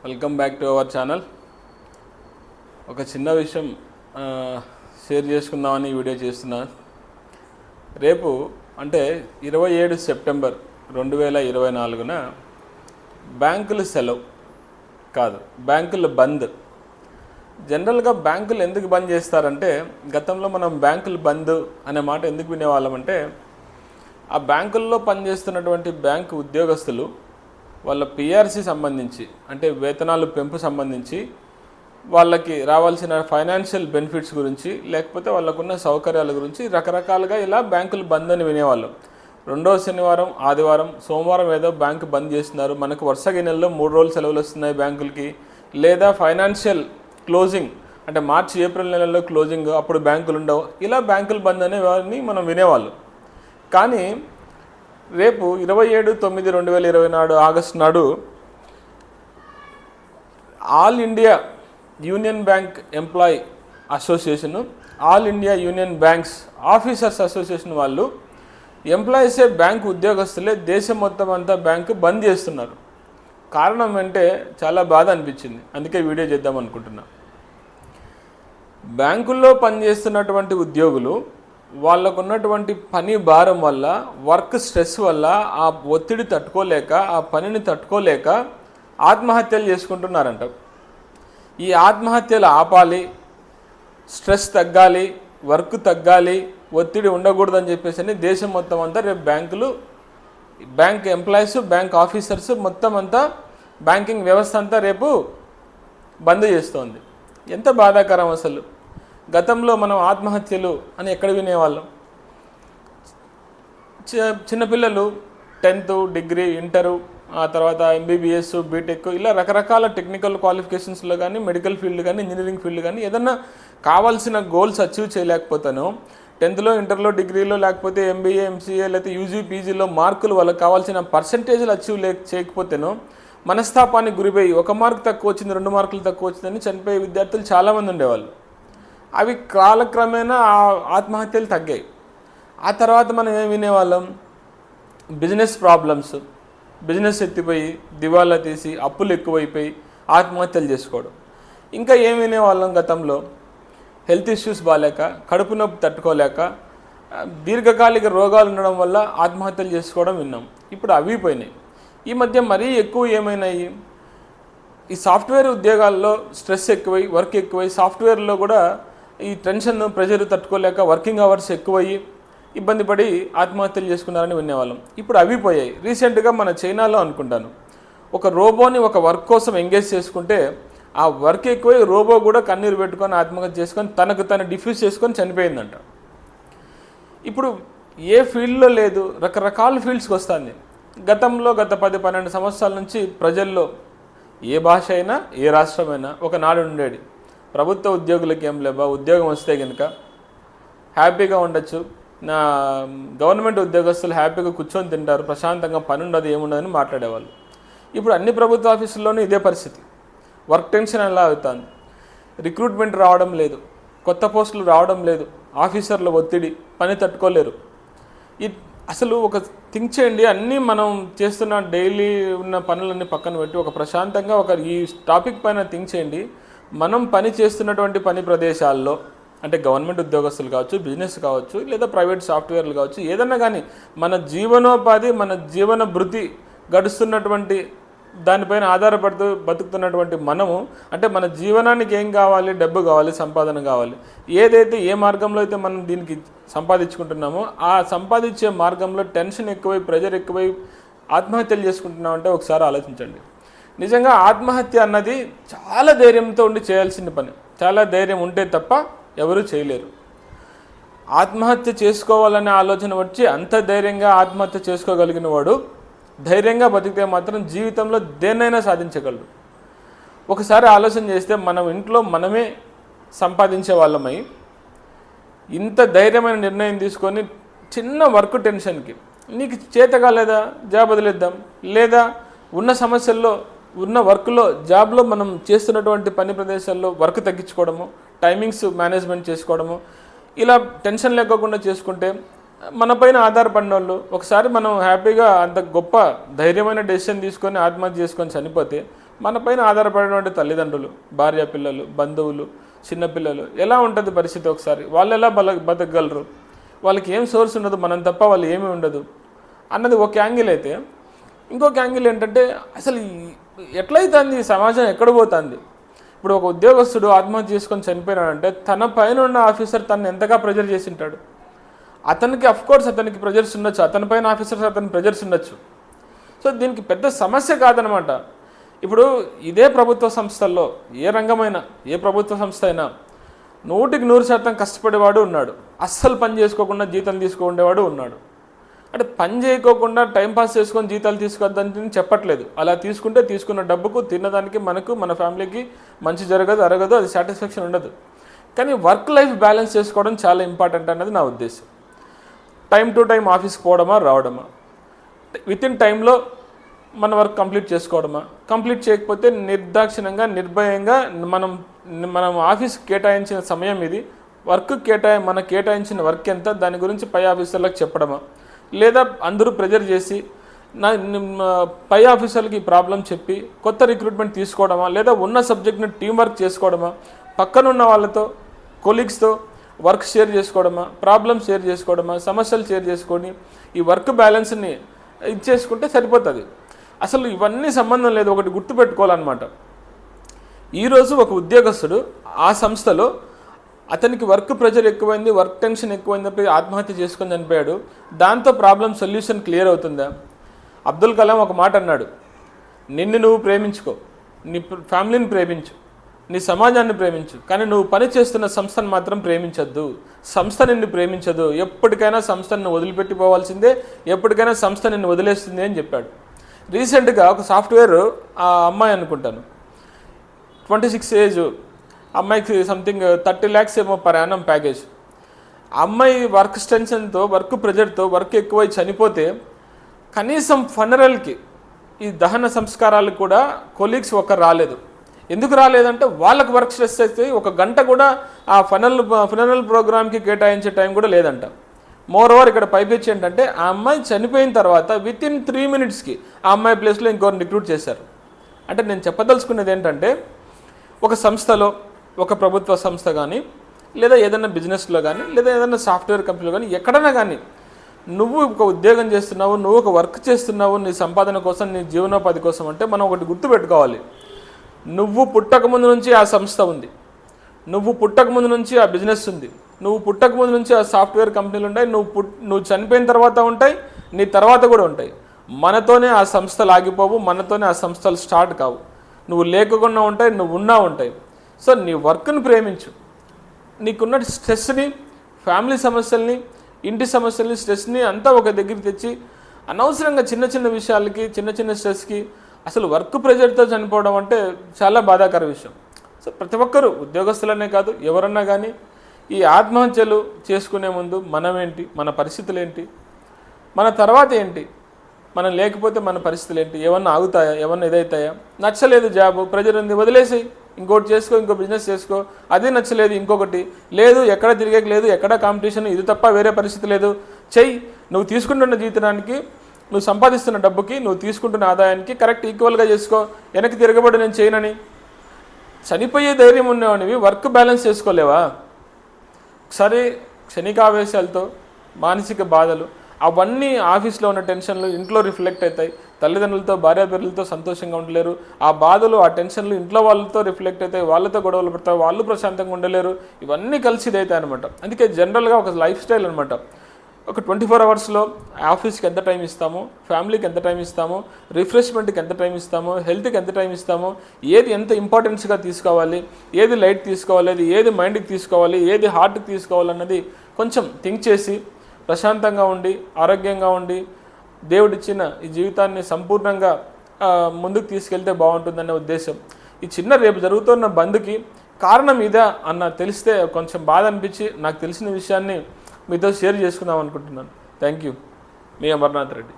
Welcome back to our channel. ఒక చిన్న విషయం షేర్ చేసుకుందామని వీడియో చేస్తున్నాను. రేపు అంటే 27 సెప్టెంబర్ 2024న బ్యాంకులు సెలవు కాదు, బ్యాంకులు బంద్. జనరల్గా బ్యాంకులు ఎందుకు బంద్ చేస్తారంటే, గతంలో మనం బ్యాంకులు బంద్ అనే మాట ఎందుకు వినేవాళ్ళమంటే, ఆ బ్యాంకుల్లో పనిచేస్తున్నటువంటి బ్యాంకు ఉద్యోగస్తులు వాళ్ళ పిఆర్సీ సంబంధించి అంటే వేతనాలు పెంపు సంబంధించి వాళ్ళకి రావాల్సిన ఫైనాన్షియల్ బెనిఫిట్స్ గురించి, లేకపోతే వాళ్ళకున్న సౌకర్యాల గురించి రకరకాలుగా ఇలా బ్యాంకులు బంద్ అని వినేవాళ్ళం. రెండో శనివారం, ఆదివారం, సోమవారం ఏదో బ్యాంకు బంద్ చేస్తున్నారు, మనకు వరుసగా ఈ నెలలో 3 రోజులు సెలవులు వస్తున్నాయి బ్యాంకులకి, లేదా ఫైనాన్షియల్ క్లోజింగ్ అంటే మార్చి ఏప్రిల్ నెలలో క్లోజింగ్, అప్పుడు బ్యాంకులు ఉండవు, ఇలా బ్యాంకులు బంద్ అనేవారిని మనం వినేవాళ్ళం. కానీ రేపు 27/9/2024 ఆగస్టు నాడు all India union bank employee association, all India union banks officers association వాళ్ళు ఎంప్లాయీసే బ్యాంకు ఉద్యోగస్తులే దేశం మొత్తం అంతా బ్యాంకు బంద్ చేస్తున్నారు. కారణం అంటే చాలా బాధ అనిపించింది, అందుకే వీడియో చేద్దాం అనుకుంటున్నా. బ్యాంకుల్లో పనిచేస్తున్నటువంటి ఉద్యోగులు వాళ్ళకున్నటువంటి పని భారం వల్ల, వర్క్ స్ట్రెస్ వల్ల, ఆ ఒత్తిడి తట్టుకోలేక, ఆ పనిని తట్టుకోలేక ఆత్మహత్యలు చేసుకుంటున్నారంట. ఈ ఆత్మహత్యలు ఆపాలి, స్ట్రెస్ తగ్గాలి, వర్క్ తగ్గాలి, ఒత్తిడి ఉండకూడదని చెప్పేసి దేశం మొత్తం అంతా రేపు బ్యాంక్ ఎంప్లాయీస్, బ్యాంక్ ఆఫీసర్స్ మొత్తం అంతా బ్యాంకింగ్ వ్యవస్థ అంతా రేపు బంద్ చేస్తోంది. ఎంత బాధాకరం అసలు. గతంలో మనం ఆత్మహత్యలు అని ఎక్కడ వినేవాళ్ళం? చిన్నపిల్లలు 10th, డిగ్రీ, ఇంటరు, ఆ తర్వాత ఎంబీబీఎస్, బీటెక్, ఇలా రకరకాల టెక్నికల్ క్వాలిఫికేషన్స్లో కానీ, మెడికల్ ఫీల్డ్ కానీ, ఇంజనీరింగ్ ఫీల్డ్ కానీ ఏదన్నా కావాల్సిన గోల్స్ అచీవ్ చేయలేకపోతానో, 10th, ఇంటర్లో, డిగ్రీలో, లేకపోతే ఎంబీఏ, ఎంసీఏ, లేకపోతే యూజీ, పీజీలో మార్కులు వాళ్ళకి కావాల్సిన పర్సంటేజ్లు అచీవ్ చేయకపోతేనో మనస్తాపానికి గురిపోయి 1 మార్క్ తక్కువ వచ్చింది, 2 మార్కులు తక్కువ వచ్చిందని చనిపోయే విద్యార్థులు చాలామంది ఉండేవాళ్ళు. అవి కాలక్రమేణా ఆత్మహత్యలు తగ్గాయి. ఆ తర్వాత మనం ఏం వినేవాళ్ళం? బిజినెస్ ప్రాబ్లమ్స్, బిజినెస్ ఎత్తిపోయి దివాలా తీసి అప్పులు ఎక్కువైపోయి ఆత్మహత్యలు చేసుకోవడం. ఇంకా ఏం వినేవాళ్ళం గతంలో? హెల్త్ ఇష్యూస్ బాగాలేక, కడుపు నొప్పి తట్టుకోలేక, దీర్ఘకాలిక రోగాలు ఉండడం వల్ల ఆత్మహత్యలు చేసుకోవడం విన్నాం. ఇప్పుడు అవి పోయినాయి. ఈ మధ్య మరీ ఎక్కువ ఏమైనాయి? ఈ సాఫ్ట్వేర్ ఉద్యోగాల్లో స్ట్రెస్ ఎక్కువై, వర్క్ ఎక్కువై, సాఫ్ట్వేర్లో కూడా ఈ టెన్షన్, ప్రెషర్ తట్టుకోలేక వర్కింగ్ అవర్స్ ఎక్కువయ్యి ఇబ్బంది పడి ఆత్మహత్యలు చేసుకున్నారని వినేవాళ్ళం. ఇప్పుడు అవి పోయాయి. రీసెంట్గా మన చైనాలో అనుకుంటాను, ఒక రోబోని ఒక వర్క్ కోసం ఎంగేజ్ చేసుకుంటే ఆ వర్క్ ఎక్కువై రోబో కూడా కన్నీరు పెట్టుకొని ఆత్మహత్య చేసుకొని తనకు తను డిఫ్యూజ్ చేసుకొని చనిపోయిందంట. ఇప్పుడు ఏ ఫీల్డ్లో లేదు, రకరకాల ఫీల్డ్స్కి వస్తుంది. గతంలో గత 10-12 సంవత్సరాల నుంచి ప్రజల్లో ఏ భాష అయినా, ఏ రాష్ట్రమైనా ఒక నాడు ఉండేది, ప్రభుత్వ ఉద్యోగులకి ఏం లేవా, ఉద్యోగం వస్తే కనుక హ్యాపీగా ఉండొచ్చు, నా గవర్నమెంట్ ఉద్యోగస్తులు హ్యాపీగా కూర్చొని తింటారు, ప్రశాంతంగా పని ఉండదు, ఏముండదని మాట్లాడేవాళ్ళు. ఇప్పుడు అన్ని ప్రభుత్వ ఆఫీసుల్లోనూ ఇదే పరిస్థితి. వర్క్ టెన్షన్ ఎలా అవుతుంది, రిక్రూట్మెంట్ రావడం లేదు, కొత్త పోస్టులు రావడం లేదు, ఆఫీసర్ల ఒత్తిడి, పని తట్టుకోలేరు. అసలు ఒక థింక్ చేయండి, అన్నీ మనం చేస్తున్న డైలీ ఉన్న పనులన్నీ పక్కన పెట్టి ఒక ప్రశాంతంగా ఈ టాపిక్ పైన థింక్ చేయండి. మనం పని చేస్తున్నటువంటి పని ప్రదేశాల్లో అంటే గవర్నమెంట్ ఉద్యోగస్తులు కావచ్చు, బిజినెస్ కావచ్చు, లేదా ప్రైవేట్ సాఫ్ట్వేర్లు కావచ్చు, ఏదన్నా కానీ మన జీవనోపాధి, మన జీవన భృతి గడుస్తున్నటువంటి దానిపైన ఆధారపడుతూ బతుకుతున్నటువంటి మనము, అంటే మన జీవనానికి ఏం కావాలి? డబ్బు కావాలి, సంపాదన కావాలి. ఏదైతే ఏ మార్గంలో అయితే మనం దీనికి సంపాదించుకుంటున్నామో ఆ సంపాదించే మార్గంలో టెన్షన్ ఎక్కువై, ప్రెజర్ ఎక్కువై ఆత్మహత్యలు చేసుకుంటున్నామంటే ఒకసారి ఆలోచించండి. నిజంగా ఆత్మహత్య అన్నది చాలా ధైర్యంతో ఉండి చేయాల్సిన పని. చాలా ధైర్యం ఉంటే తప్ప ఎవరూ చేయలేరు. ఆత్మహత్య చేసుకోవాలనే ఆలోచన వచ్చి అంత ధైర్యంగా ఆత్మహత్య చేసుకోగలిగిన వాడు ధైర్యంగా బతికితే మాత్రం జీవితంలో దేన్నైనా సాధించగలడు. ఒకసారి ఆలోచన చేస్తే మనం ఇంట్లో మనమే సంపాదించే వాళ్ళమై ఇంత ధైర్యమైన నిర్ణయం తీసుకొని చిన్న వర్క్ టెన్షన్కి నీకు చేత కాలేదా, జాబ్ వదిలేద్దాం, లేదా ఉన్న సమస్యల్లో, ఉన్న వర్క్లో, జాబ్లో మనం చేస్తున్నటువంటి పని ప్రదేశాల్లో వర్క్ తగ్గించుకోవడము, టైమింగ్స్ మేనేజ్మెంట్ చేసుకోవడము, ఇలా టెన్షన్ లేకోకుండా చేసుకుంటే మన పైన ఆధారపడిన వాళ్ళు ఒకసారి మనం హ్యాపీగా అంత గొప్ప ధైర్యమైన డెసిషన్ తీసుకొని ఆత్మహత్య చేసుకొని చనిపోతే మన పైన ఆధారపడినటువంటి తల్లిదండ్రులు, భార్య, పిల్లలు, బంధువులు, చిన్నపిల్లలు ఎలా ఉంటుంది పరిస్థితి? ఒకసారి వాళ్ళు ఎలా బతకగలరు? వాళ్ళకి ఏం సోర్స్ ఉండదు, మనం తప్ప వాళ్ళు ఏమీ ఉండదు అన్నది ఒక యాంగిల్ అయితే, ఇంకొక యాంగిల్ ఏంటంటే అసలు ఎట్లయితుంది సమాజం, ఎక్కడ పోతుంది? ఇప్పుడు ఒక ఉద్యోగస్తుడు ఆత్మహత్య చేసుకొని చనిపోయినాడంటే తన పైన ఉన్న ఆఫీసర్ తను ఎంతగా ప్రెజర్ చేసి ఉంటాడు. అతనికి అఫ్కోర్స్ అతనికి ప్రెజర్స్ ఉండొచ్చు, అతని పైన ఆఫీసర్స్ అతని ప్రెజర్స్ ఉండొచ్చు. సో దీనికి పెద్ద సమస్య కాదనమాట. ఇప్పుడు ఇదే ప్రభుత్వ సంస్థల్లో ఏ రంగమైనా, ఏ ప్రభుత్వ సంస్థ అయినా 100% కష్టపడేవాడు ఉన్నాడు, అస్సలు పని చేసుకోకుండా జీతం తీసుకుండేవాడు ఉన్నాడు. అంటే పని చేయకోకుండా టైంపాస్ చేసుకొని జీతాలు తీసుకోవద్దని చెప్పట్లేదు. అలా తీసుకుంటే తీసుకున్న డబ్బుకు తినడానికి మనకు, మన ఫ్యామిలీకి మంచి జరగదు, అరగదు, అది సాటిస్ఫాక్షన్ ఉండదు. కానీ వర్క్ లైఫ్ బ్యాలెన్స్ చేసుకోవడం చాలా ఇంపార్టెంట్ అన్నది నా ఉద్దేశం. టైం టు టైం ఆఫీస్కి పోవడమా, రావడమా, విత్ ఇన్ టైంలో మన వర్క్ కంప్లీట్ చేసుకోవడమా, కంప్లీట్ చేయకపోతే నిర్దాక్షిణ్యంగా, నిర్భయంగా మనం ఆఫీస్కి కేటాయించిన సమయం ఇది, వర్క్ కేటాయించిన వర్క్ ఎంత, దాని గురించి పై ఆఫీసర్లకు చెప్పడమా, లేదా అందరూ ప్రెజర్ చేసి పై ఆఫీసర్లకి ఈ ప్రాబ్లం చెప్పి కొత్త రిక్రూట్మెంట్ తీసుకోవడమా, లేదా ఉన్న సబ్జెక్ట్ని టీం వర్క్ చేసుకోవడమా, పక్కనున్న వాళ్ళతో, కొలీగ్స్తో వర్క్ షేర్ చేసుకోవడమా, ప్రాబ్లమ్స్ షేర్ చేసుకోవడమా, సమస్యలు షేర్ చేసుకొని ఈ వర్క్ బ్యాలెన్స్ని ఇచ్చేసుకుంటే సరిపోతుంది. అసలు ఇవన్నీ సంబంధం లేదు. ఒకటి గుర్తుపెట్టుకోవాలన్నమాట, ఈరోజు ఒక ఉద్యోగస్తుడు ఆ సంస్థలో అతనికి వర్క్ ప్రెషర్ ఎక్కువైంది, వర్క్ టెన్షన్ ఎక్కువైంది, ఆత్మహత్య చేసుకొని చనిపోయాడు. దాంతో ప్రాబ్లం సొల్యూషన్ క్లియర్ అవుతుందా? అబ్దుల్ కలాం ఒక మాట అన్నాడు, నిన్ను నువ్వు ప్రేమించుకో, నీ ఫ్యామిలీని ప్రేమించు, నీ సమాజాన్ని ప్రేమించు, కానీ నువ్వు పని చేస్తున్న సంస్థను మాత్రం ప్రేమించద్దు. సంస్థ నిన్ను ప్రేమించదు, ఎప్పటికైనా సంస్థను వదిలిపెట్టిపోవాల్సిందే, ఎప్పటికైనా సంస్థ నిన్ను వదిలేస్తుంది అని చెప్పాడు. రీసెంట్గా ఒక సాఫ్ట్వేర్ ఆ అమ్మాయి అనుకుంటాను, 26 ఏజ్ అమ్మాయికి సంథింగ్ 30 lakhs ఏమో పర్ యానం ప్యాకేజ్. అమ్మాయి వర్క్ టెన్షన్తో, వర్క్ ప్రెజర్తో, వర్క్ ఎక్కువై చనిపోతే కనీసం ఫనరల్కి, ఈ దహన సంస్కారాలకు కూడా కొలీగ్స్ ఒకరు రాలేదు. ఎందుకు రాలేదంటే వాళ్ళకి వర్క్ స్ట్రెస్ అయితే 1 గంట కూడా ఆ ఫనరల్ ప్రోగ్రామ్కి కేటాయించే టైం కూడా లేదంట. మోర్ ఓవర్ ఇక్కడ పైపెచ్చి ఏంటంటే ఆ అమ్మాయి చనిపోయిన తర్వాత విత్ ఇన్ 3 minutesకి ఆ అమ్మాయి ప్లేస్లో ఇంకొకరిని రిక్రూట్ చేశారు. అంటే నేను చెప్పదలుచుకునేది ఏంటంటే, ఒక సంస్థలో, ఒక ప్రభుత్వ సంస్థ కానీ, లేదా ఏదైనా బిజినెస్లో కానీ, లేదా ఏదైనా సాఫ్ట్వేర్ కంపెనీలో కానీ, ఎక్కడైనా కానీ నువ్వు ఒక ఉద్యోగం చేస్తున్నావు, నువ్వు ఒక వర్క్ చేస్తున్నావు నీ సంపాదన కోసం, నీ జీవనోపాధి కోసం అంటే మనం ఒకటి గుర్తుపెట్టుకోవాలి, నువ్వు పుట్టకముందు నుంచి ఆ సంస్థ ఉంది, నువ్వు పుట్టకముందు నుంచి ఆ బిజినెస్ ఉంది, నువ్వు పుట్టకముందు నుంచి ఆ సాఫ్ట్వేర్ కంపెనీలు ఉంటాయి, నువ్వు చనిపోయిన తర్వాత ఉంటాయి, నీ తర్వాత కూడా ఉంటాయి. మనతోనే ఆ సంస్థలు ఆగిపోవు, మనతోనే ఆ సంస్థలు స్టార్ట్ కావు. నువ్వు లేకుండా ఉంటాయి, నువ్వు ఉన్నా ఉంటాయి. సో నీ వర్క్ని ప్రేమించు, నీకున్న స్ట్రెస్ని, ఫ్యామిలీ సమస్యల్ని, ఇంటి సమస్యల్ని, స్ట్రెస్ని అంతా ఒక దగ్గరికి తెచ్చి అనవసరంగా చిన్న చిన్న విషయాలకి, చిన్న చిన్న స్ట్రెస్కి, అసలు వర్క్ ప్రెజర్తో చనిపోవడం అంటే చాలా బాధాకర విషయం. సో ప్రతి ఒక్కరూ, ఉద్యోగస్తులనే కాదు ఎవరన్నా కానీ, ఈ ఆత్మహత్యలు చేసుకునే ముందు మనం ఏంటి, మన పరిస్థితులు ఏంటి, మన తర్వాత ఏంటి, మనం లేకపోతే మన పరిస్థితులు ఏంటి, ఏమన్నా ఆగుతాయా, ఏమన్నా ఇదవుతాయా, నచ్చలేదు జాబు, ప్రెజర్ ఉంది, వదిలేసి ఇంకోటి చేసుకో, ఇంకో బిజినెస్ చేసుకో, అది నచ్చలేదు ఇంకొకటి లేదు, ఎక్కడ తిరిగేకి లేదు, ఎక్కడ కాంపిటీషన్, ఇది తప్ప వేరే పరిస్థితి లేదు, చెయ్యి. నువ్వు తీసుకుంటున్న జీతానికి, నువ్వు సంపాదిస్తున్న డబ్బుకి, నువ్వు తీసుకుంటున్న ఆదాయానికి కరెక్ట్ ఈక్వల్గా చేసుకో, వెనక్కి తిరగబడి నేను చేయనని చనిపోయే ధైర్యం ఉన్నవాడివి వర్క్ బ్యాలెన్స్ చేసుకోలేవా? ఒకసారి క్షణికావేశాలతో, మానసిక బాధలు, అవన్నీ ఆఫీస్లో ఉన్న టెన్షన్లు ఇంట్లో రిఫ్లెక్ట్ అవుతాయి. తల్లిదండ్రులతో, భార్యాభర్తలతో సంతోషంగా ఉండలేరు. ఆ బాధలు, ఆ టెన్షన్లు ఇంట్లో వాళ్ళతో రిఫ్లెక్ట్ అవుతాయి, వాళ్ళతో గొడవలు పడతారు, వాళ్ళు ప్రశాంతంగా ఉండలేరు. ఇవన్నీ కలిసి ఇదవుతాయి అనమాట. అందుకే జనరల్గా ఒక లైఫ్ స్టైల్ అనమాట. ఒక 24 hours ఆఫీస్కి ఎంత టైం ఇస్తాము, ఫ్యామిలీకి ఎంత టైం ఇస్తాము, రిఫ్రెష్మెంట్కి ఎంత టైం ఇస్తాము, హెల్త్కి ఎంత టైం ఇస్తాము, ఏది ఎంత ఇంపార్టెన్స్గా తీసుకోవాలి, ఏది లైట్ తీసుకోవాలి, ఏది మైండ్కి తీసుకోవాలి, ఏది హార్ట్కి తీసుకోవాలన్నది కొంచెం థింక్ చేసి ప్రశాంతంగా ఉండి, ఆరోగ్యంగా ఉండి, దేవుడిచ్చిన ఈ జీవితాన్ని సంపూర్ణంగా ముందుకు తీసుకెళ్తే బాగుంటుందనే ఉద్దేశం. ఈ చిన్న రేపు జరుగుతున్న బంద్కి కారణం ఇదా అన్న తెలిస్తే కొంచెం బాధ అనిపించి నాకు తెలిసిన విషయాన్ని మీతో షేర్ చేసుకుందాం అనుకుంటున్నాను. Thank you. Me Amarnath Reddy.